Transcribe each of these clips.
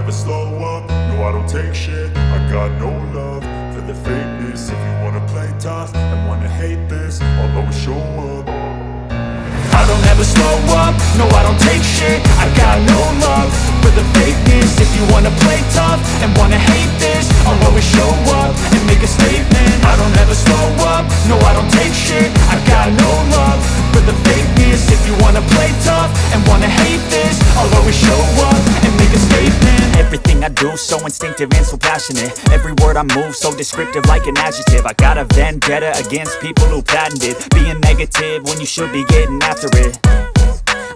never slow up, no I don't take shit. I got no love for the fakeness. If you wanna play tough and wanna hate this, I'll always show up. I don't ever slow up, no I don't take shit. I got no love for the fakeness. If you wanna play tough and wanna hate this, I'll always show up and make a statement. I don't ever slow up, no I don't take shit. I got no love for the fakeness. If you wanna play tough and wanna hate this, I'll always show up and make a statement. Everything I do so instinctive and so passionate. Every word I move so descriptive like an adjective. I got a vendetta against people who patented being negative when you should be getting after it.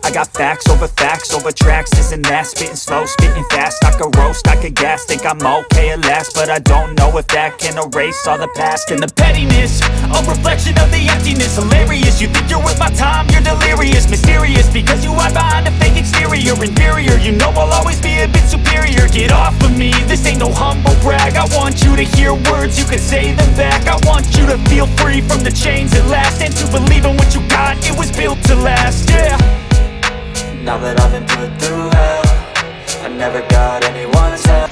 I got facts over tracks, this and that. Spitting slow, spitting fast, I could roast, I could gas. Think I'm okay at last, but I don't know if that can erase all the past. And the pettiness, a reflection of the emptiness. Hilarious, you think you're worth my time, you're delirious. Mysterious, because you hide behind a fake exterior. Inferior, you know I'll always be a bit superior. Get off of me, this ain't no humble brag. I want you to hear words, you can say them back. I want you to feel free from the chains at last, and to believe in what you got, it was built to last, yeah. Now that I've been put through hell, I never got anyone's help.